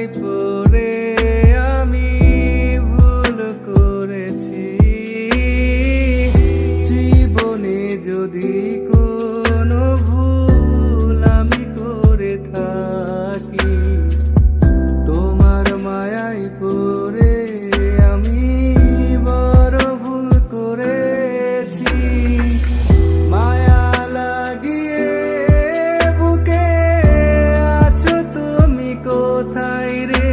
মায়ায় পড়ে আমি ভুল করেছি। জীবনে যদি কোনো ভুল আমি করে থাকি, তোমার মায়ায় পড়ে আমি বড় ভুল করেছি। মায়া লাগিয়ে বুকে আছো তুমি কোথায় রে?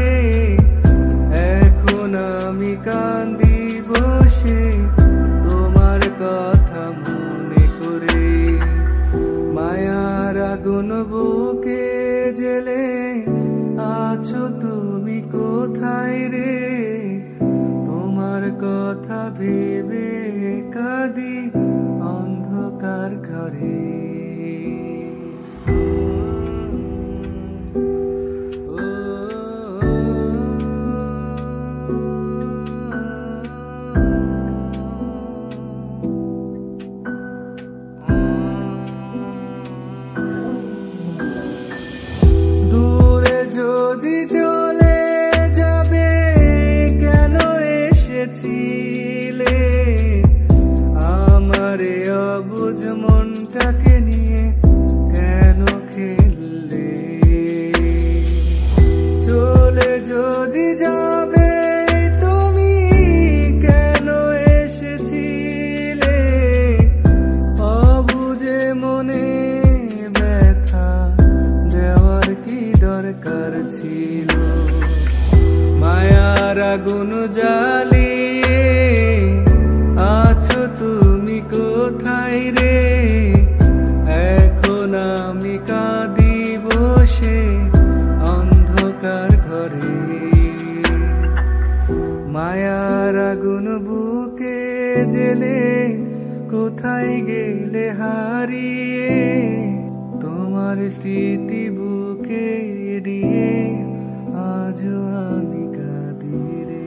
এখন আমি কান্দি বসে তোমার কথা মনে করে। মায়ার আগুন বুকে জেলে আছো তুমি কোথায় রে? তোমার কথা ভেবে কাঁদি অন্ধকার ঘরে। দূরে যদি চলে যাবে কেন এসেছিলে? আমারে অবুঝ মনটাকে নিয়ে কেন খেললে? চলে যদি যাবে তুমি কেন এসেছিলে? অবুঝে মনে ব্যথা দেওয়ার কি দরকার ছিল? মায়ার আগুন জ্বালিয়ে আছো তুমি কোথায় রে? এখন আমি কাঁদি বসে অন্ধকার ঘরে। মায়ার আগুন বুকে জেলে কোথায় গেলে হারিয়ে? তোমার স্মৃতি বুকে এড়িয়ে আজও আমি কাঁদি রে।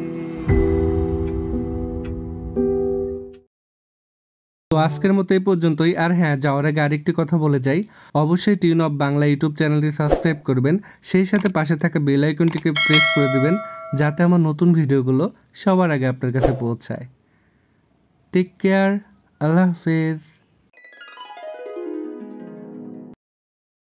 তো আজকের মতো এই পর্যন্তই। আর হ্যাঁ, যাওয়ার আগে আরেকটি কথা বলে যাই, অবশ্যই টিউন অফ বাংলা ইউটিউব চ্যানেলটি সাবস্ক্রাইব করবেন, সেই সাথে পাশে থাকা বেল আইকনটিকে প্রেস করে দিবেন যাতে আমার নতুন ভিডিওগুলো সবার আগে আপনার কাছে পৌঁছায়। টেক কেয়ার, আল্লাহ হাফেজ।